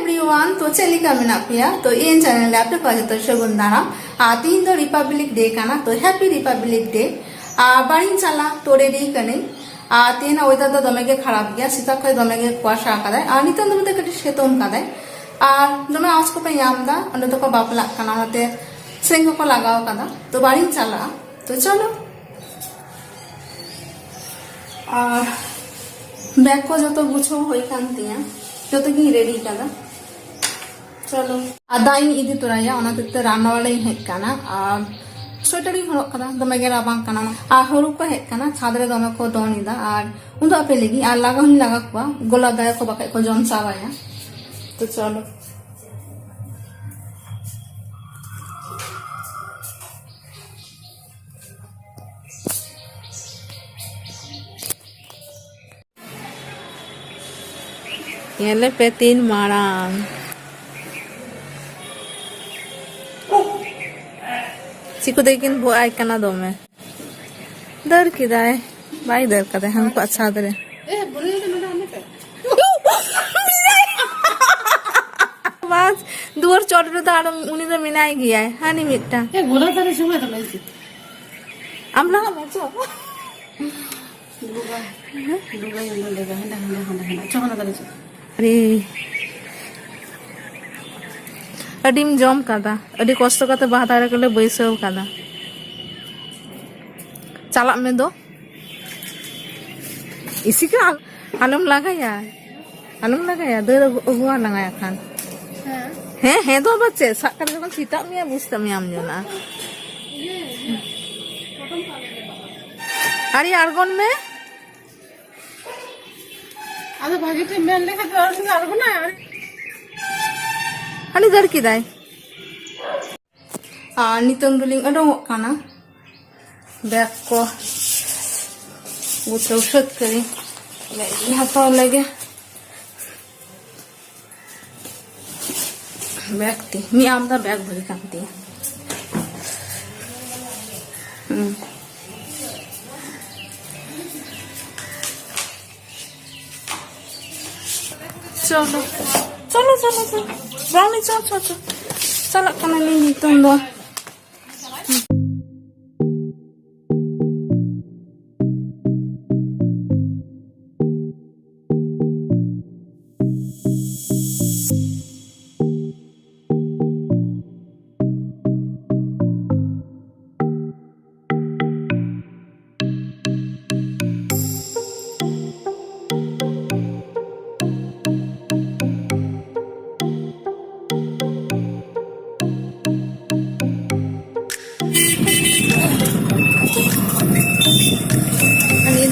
everyone, तो चली का मिना पिया तो ये चैनल ले आपने पाजे तो शगुन दाना तीन तो रिपब्लिक डे का ना तो हैप्पी रिपब्लिक डे बारिन चला तो रेडी करने तीन वेदर तो दमे के खराब गया सीता कोई दमे के कुआशा का है नितन दमे तो कटी शेतोन का है दमे आज को पे याम दा अंदर तो को बापला करना होते सेंगो को लगाओ का दा तो बारिन चला तो चलो बैग को जो तो बुझो होई कांती है जो तो की रेडी का दा चलो दाइन इदी तुराया ओना ते रान्ना वाले हेड काना स्वेटर ही हरक कदा दमे गे राबांग काना हरु को हेड काना छादरे दमे को दोनिदा उन्दो आपे लेगी लागा हुनी लागा कुआ गोला दाया को बाके को जॉन चावाया तो चलो ये पे तीन मारांग चिको देकिन वो आई कना दो में डर की दाए भाई डर का दे हमको अच्छा दे बस दूर चोट पे तो उन्हीं तो मिनाई गया है हाँ नहीं मिट्टा गोला तारे समय तो नहीं आमला मचो दुगा ये लेगा हंडा चोहना तारे अरे अडीम जम कादा अडी कष्ट काते बाहदारे कले बैसव कादा चालाक में दो इसी का आलम लगाया दर अगुआ लगाया खान हैं तो बच्चे साकर जब सीता में बुझता में आम जोना अरे आर्गन में आधा भागी टे मेल लेखा तो आर्गन ना अनि दर की दाय नितंग दुलिंग अडोंग काना बैग को उठो शत करी यहाँ तो लगे बैग थी मी आमदा बैग भरी कांती चलो चलो चलो चलो ब्राउनी चलो चलो चलो कना नहीं तुम दो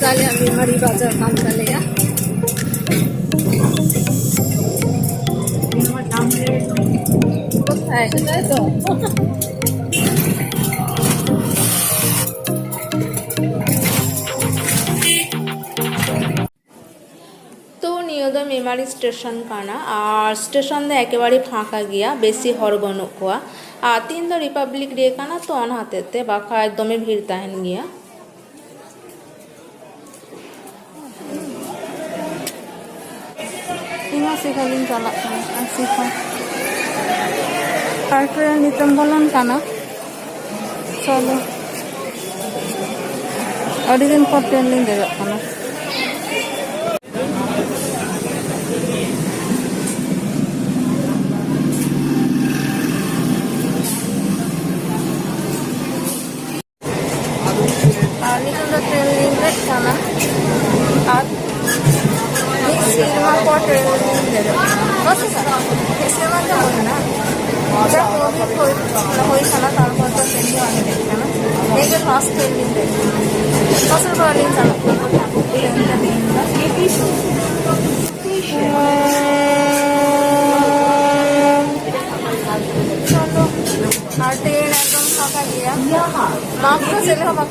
चाले अभी मरी बाजार काम चले या तो नियो मेमारी स्टेशन काना और स्टेशन दे एकेबारे फाँका गया बेसी हर बनू को तीन दो रिपब्लिक डे काना तो अन हाते बाखा एकदम भीड़ तहन गया सीखा दिन चला सीखा ट्रेन नितम बोलन काना चलो अड़ी दिन पर ट्रेन लिंग दे काना नितम तो ट्रेन लिंग दे काना सेरमा परे बस सेरमा तो होना जब कोई कोई खाना तारपा तो सेंडी वाले देखते ना एक फास्ट ट्रेनिंग देखते फसल वाली चलो और ट्रेन एकदम फाँका गया माफ को चले हम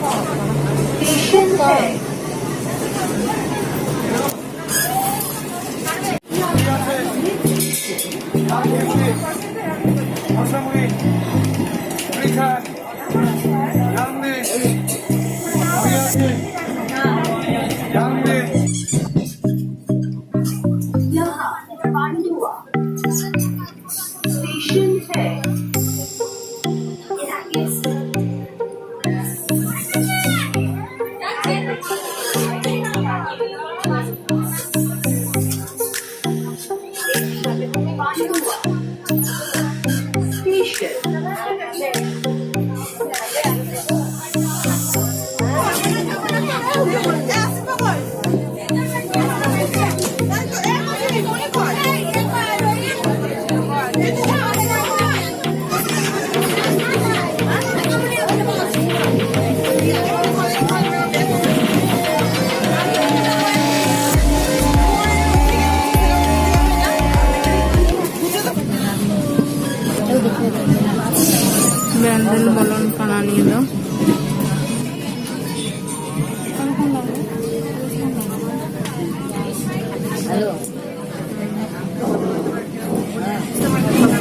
Bendel balon kana niye do.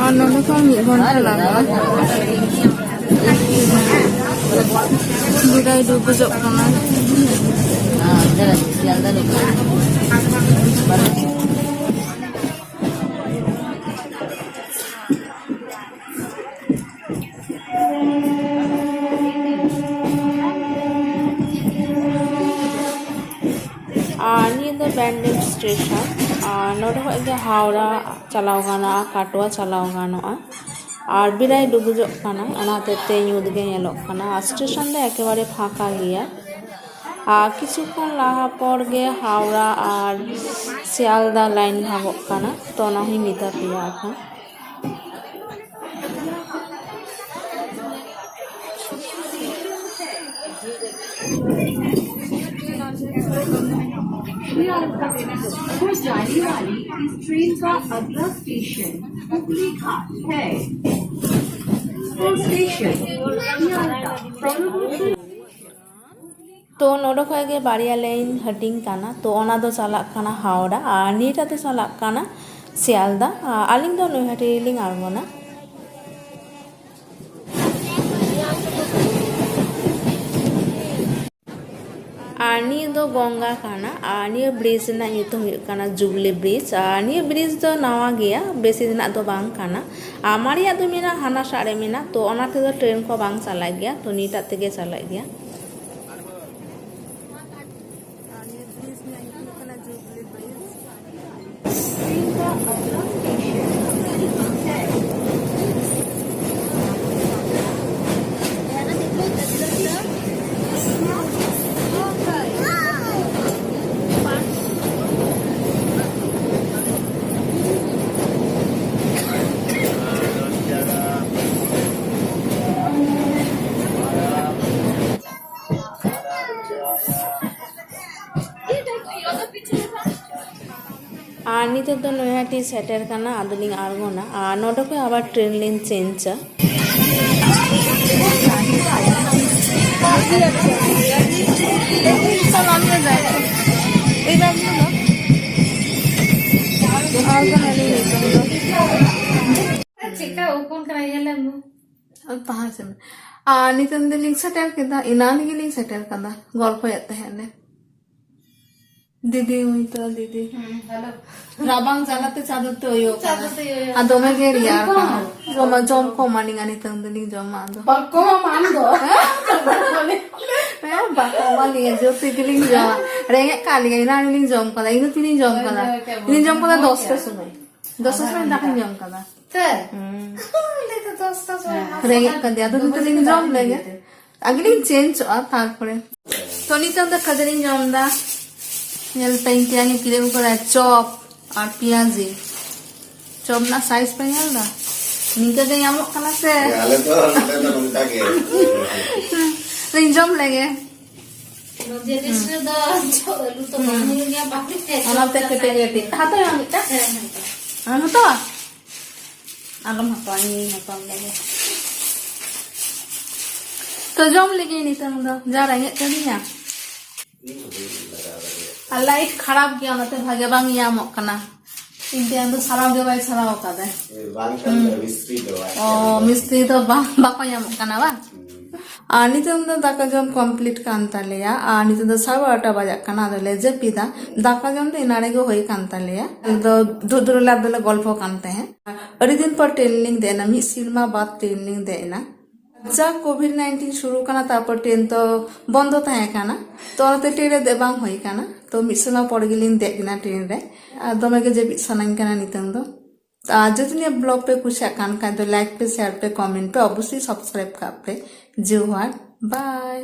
Ano na kung may gonta lang. Biday do bujok kana. Near the Bandit station, not the Haura Chalagana, Katua Chalagano, আর বিরাই ডুবুজক কানা অনাতে ইউদগে এলো কানা স্টেশন দে একেবারে ফাঁকা গিয়া কিছুক্ষণ লাহা পর গে হাওড়া আর শিয়ালদা লাইন ভাবক কানা তো নাহি মিতা পিয়া এখন और जाने वाली इस ट्रेन का अगला स्टेशन हुगली घाट है। स्टेशन तो नोडो खगे बारिया लाइन हटिंग काना तो ओना दो चालाक काना हावड़ा और नीटा तो चालाक काना शियालदा आलिंग दो नोहाटी लिंग आरगोना आनी दो गंगा काना आनी ब्रिज ना ᱧᱩᱛᱩᱢ ᱦᱩᱭᱩᱜ ᱠᱟᱱᱟ जुबली ब्रिज आनी ब्रिज दो नवा गया बेसी दिन दो बांग काना आमारिया दो मेना हाना सारे मेना तो ओनाते दो ट्रेन को बांग चला गया तो नीटा तेगे चला गया नित दो नोहाटी सेटर काना आदलिंग आरगोना नोडो को आबार ट्रेन लिंग चेंज नितन दिलिंग सेटर केदा इनान गिलिंग सेटर कदा गल्प याते हेने दीदी हुई तो दीदी राबांग जालाते चादते होयो आदमे के रियार का जोमा जोम को मानिंग आनी तंदली जोमा आदो बक्को मान दो मैं बक्को वाली जो तिगलिंग जोमा रेंगे काली इना लिंग जोम कदा इनु तिनी जोम कदा इनी जोम कदा 10 टा समय 10 समय दाखिन जोम कदा ते ले तो 10 टा समय रेंगे कदा आदो तिनी जोम लेगे अगली चेंज आ तारपरे तो नितन द कदरिंग जोम दा Nyal pain tiang ni kira ukara chop ar piazi chop na size pa nyal da ninka de yamok kana se ale to nunta ke rinjom lege no je disre da lu to mani ya bakri te ana te kete kete hato yang ita anu to alam hato ani hato lege to jom lege ni tan da ja range kadinya light खराब गया ना तो भागे बांग यामो कना India तो सारा के भाई सारा होता है बांग मिस्त्री तो ओ मिस्त्री तो बाको यामो कना बा ᱟᱨ ᱱᱤᱛᱚᱝ ᱫᱚ ᱫᱟᱠᱟ ᱡᱚᱢ ᱠᱚᱢᱯᱞᱤᱴ ᱠᱟᱱ ᱛᱟᱞᱮᱭᱟ ᱟᱨ ᱱᱤᱛᱚᱝ ᱫᱚ 12:30 ᱵᱟᱡᱟᱜ ᱠᱟᱱᱟ ᱟᱫᱚᱞᱮ ᱡᱟᱹᱯᱤᱫᱟ ᱫᱟᱠᱟ ᱡᱚᱢ ᱫᱚ ᱮᱱᱟ ᱨᱮᱜᱮ ᱦᱩᱭ ᱠᱟᱱ ᱛᱟᱞᱮᱭᱟ ᱟᱫᱚ ᱫᱩᱫᱩᱨᱞᱟ ᱫᱚᱞᱮ ᱜᱚᱞᱯᱚ ᱠᱟᱱ ᱛᱟᱦᱮᱸ ᱟᱹᱰᱤ ᱫᱤᱱ ᱯᱚᱨ ᱴᱨᱮᱱ ᱞᱤᱧ ᱫᱮᱡ ᱮᱱᱟ ᱢᱤᱫ ᱥᱮᱨᱢᱟ ᱵᱟᱫ ᱴᱨᱮᱱ ᱞᱤᱧ ᱫᱮᱡ ᱮᱱᱟ ᱡᱟ ᱠᱳভিড-19 শুরু কানা তারপর ট্রেন তো বন্ধ থাকে কানা তো অনাতে ট্রেনে দে বাং হই কানা তো মিদ সেরমা পর গেলিং দেখ কিনা ট্রেন রে আর দমে গে যে সানাኝ কানা নিতং দো আর যদি নিয়ে ব্লগ पे कुछ कान का तो लाइक पे शेयर पे कमेंट पे अवश्य सब्सक्राइब कर पे जोहार बाय।